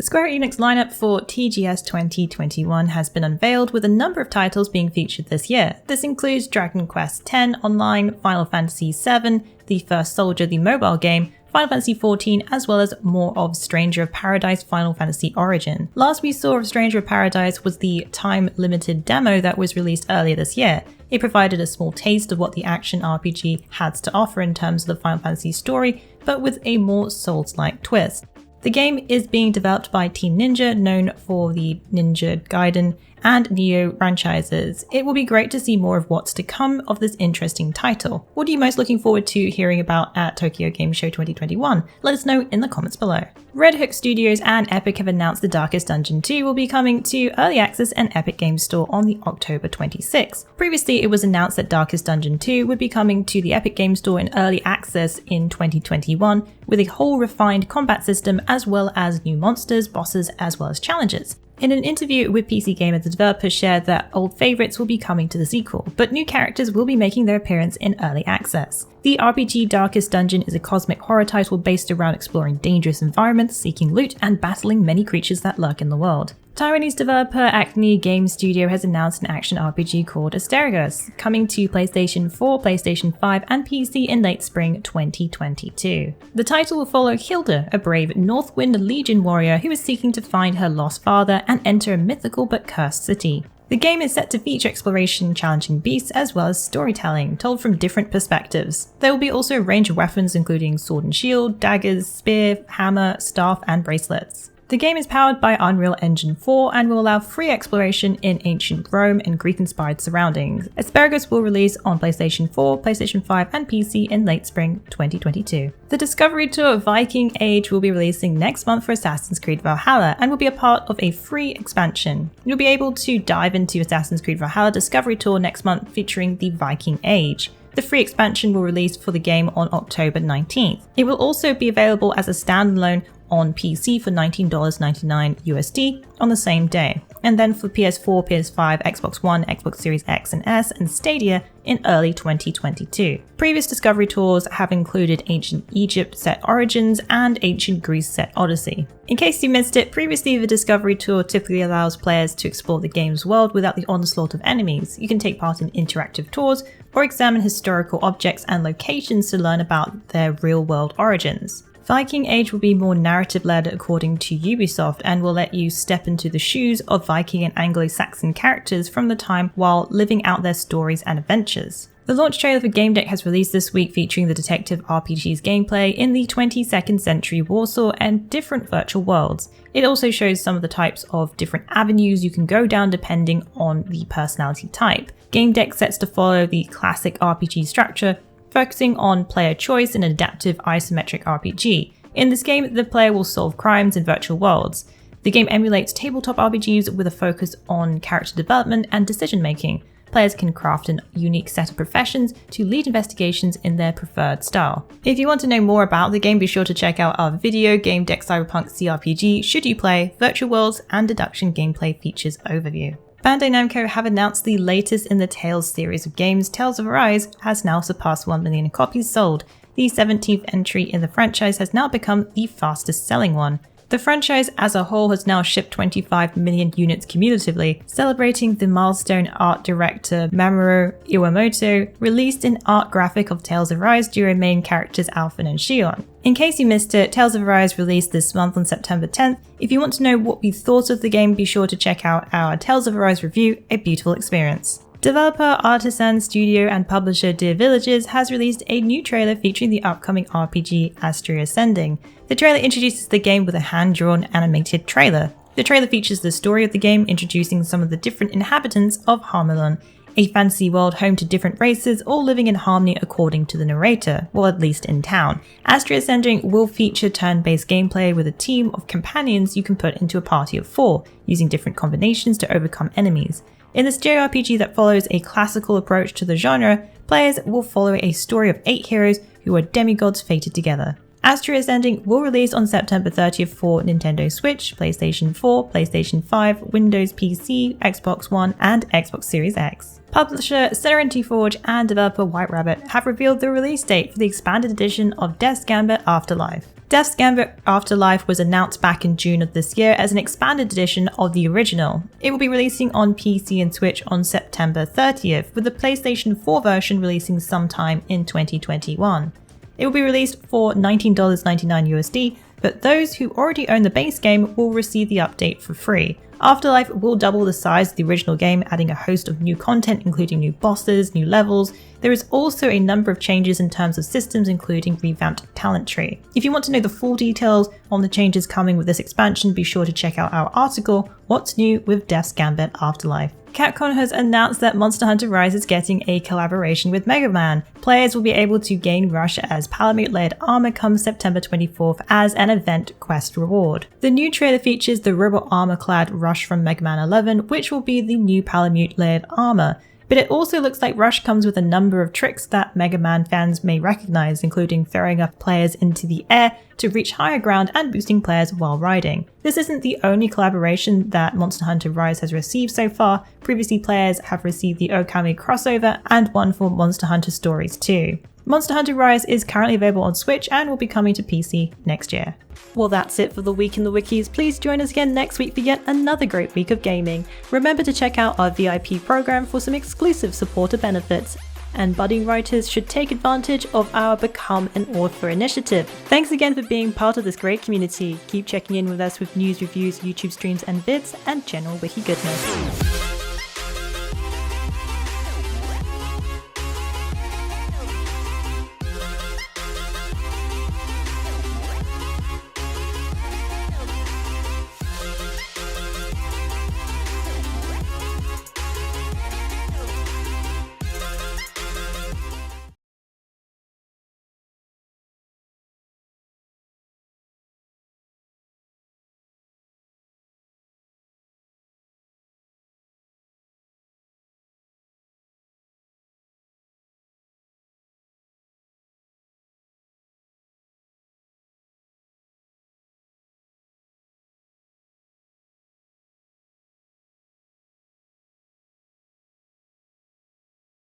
The Square Enix lineup for TGS 2021 has been unveiled, with a number of titles being featured this year. This includes Dragon Quest X Online, Final Fantasy VII, The First Soldier the mobile game, Final Fantasy XIV, as well as more of Stranger of Paradise Final Fantasy Origin. Last we saw of Stranger of Paradise was the time-limited demo that was released earlier this year. It provided a small taste of what the action RPG has to offer in terms of the Final Fantasy story, but with a more Souls-like twist. The game is being developed by Team Ninja, known for the Ninja Gaiden and Neo franchises. It will be great to see more of what's to come of this interesting title. What are you most looking forward to hearing about at Tokyo Game Show 2021? Let us know in the comments below. Red Hook Studios and Epic have announced The Darkest Dungeon 2 will be coming to Early Access and Epic Games Store on the October 26th. Previously, it was announced that Darkest Dungeon 2 would be coming to the Epic Games Store in Early Access in 2021, with a whole refined combat system as well as new monsters, bosses, as well as challenges. In an interview with PC Gamer, the developer shared that old favourites will be coming to the sequel, but new characters will be making their appearance in Early Access. The RPG Darkest Dungeon is a cosmic horror title based around exploring dangerous environments, seeking loot, and battling many creatures that lurk in the world. Taiwanese developer Acme Game Studio has announced an action RPG called Asterigos, coming to PlayStation 4, PlayStation 5, and PC in late spring 2022. The title will follow Hilda, a brave Northwind Legion warrior who is seeking to find her lost father and enter a mythical but cursed city. The game is set to feature exploration, challenging beasts, as well as storytelling, told from different perspectives. There will be also a range of weapons including sword and shield, daggers, spear, hammer, staff, and bracelets. The game is powered by Unreal Engine 4 and will allow free exploration in ancient Rome and Greek-inspired surroundings. Asterigos will release on PlayStation 4, PlayStation 5, and PC in late spring 2022. The Discovery Tour Viking Age will be releasing next month for Assassin's Creed Valhalla and will be a part of a free expansion. You'll be able to dive into Assassin's Creed Valhalla Discovery Tour next month featuring the Viking Age. The free expansion will release for the game on October 19th. It will also be available as a standalone on PC for $19.99 USD on the same day, and then for PS4, PS5, Xbox One, Xbox Series X and S, and Stadia in early 2022. Previous Discovery Tours have included Ancient Egypt set Origins and Ancient Greece set Odyssey. In case you missed it, previously the Discovery Tour typically allows players to explore the game's world without the onslaught of enemies. You can take part in interactive tours or examine historical objects and locations to learn about their real-world origins. Viking Age will be more narrative-led according to Ubisoft and will let you step into the shoes of Viking and Anglo-Saxon characters from the time while living out their stories and adventures. The launch trailer for Gamedec has released this week, featuring the detective RPG's gameplay in the 22nd century Warsaw and different virtual worlds. It also shows some of the types of different avenues you can go down depending on the personality type. Gamedec sets to follow the classic RPG structure, focusing on player choice in an adaptive isometric RPG. In this game, the player will solve crimes in virtual worlds. The game emulates tabletop RPGs with a focus on character development and decision making. Players can craft a unique set of professions to lead investigations in their preferred style. If you want to know more about the game, be sure to check out our video, Gamedec Cyberpunk CRPG Should You Play, Virtual Worlds and Deduction Gameplay Features Overview. Bandai Namco have announced the latest in the Tales series of games. Tales of Arise has now surpassed 1 million copies sold. The 17th entry in the franchise has now become the fastest selling one. The franchise as a whole has now shipped 25 million units cumulatively, celebrating the milestone. Art director Mamoru Iwamoto released an art graphic of Tales of Arise during main characters Alphen and Shion. In case you missed it, Tales of Arise released this month on September 10th. If you want to know what we thought of the game, be sure to check out our Tales of Arise review, A Beautiful Experience. Developer, artisan, studio, and publisher Dear Villages has released a new trailer featuring the upcoming RPG Astria Ascending. The trailer introduces the game with a hand-drawn animated trailer. The trailer features the story of the game, introducing some of the different inhabitants of Harmelon, a fantasy world home to different races, all living in harmony according to the narrator, well, at least in town. Astria Ascending will feature turn-based gameplay with a team of companions you can put into a party of 4, using different combinations to overcome enemies. In this JRPG that follows a classical approach to the genre, players will follow a story of 8 heroes who are demigods fated together. Astria Ascending will release on September 30th for Nintendo Switch, PlayStation 4, PlayStation 5, Windows PC, Xbox One, and Xbox Series X. Publisher Serenity Forge and developer White Rabbit have revealed the release date for the expanded edition of Death's Gambit Afterlife. Death's Gambit Afterlife was announced back in June of this year as an expanded edition of the original. It will be releasing on PC and Switch on September 30th, with the PlayStation 4 version releasing sometime in 2021. It will be released for $19.99 USD, but those who already own the base game will receive the update for free. Afterlife will double the size of the original game, adding a host of new content including new bosses, new levels. There is also a number of changes in terms of systems, including revamped talent tree. If you want to know the full details on the changes coming with this expansion, be sure to check out our article, What's New with Death's Gambit Afterlife. Capcom has announced that Monster Hunter Rise is getting a collaboration with Megaman. Players will be able to gain Rush as Palamute-layered armor come September 24th as an event quest reward. The new trailer features the robot armor-clad Rush from Mega Man 11, which will be the new Palamute-layered armor. But it also looks like Rush comes with a number of tricks that Mega Man fans may recognize, including throwing up players into the air to reach higher ground and boosting players while riding. This isn't the only collaboration that Monster Hunter Rise has received so far. Previously, players have received the Okami crossover and one for Monster Hunter Stories 2. Monster Hunter Rise is currently available on Switch and will be coming to PC next year. Well, that's it for the week in the wikis. Please join us again next week for yet another great week of gaming. Remember to check out our VIP program for some exclusive supporter benefits. And budding writers should take advantage of our Become an Author initiative. Thanks again for being part of this great community. Keep checking in with us with news, reviews, YouTube streams and vids, and general wiki goodness.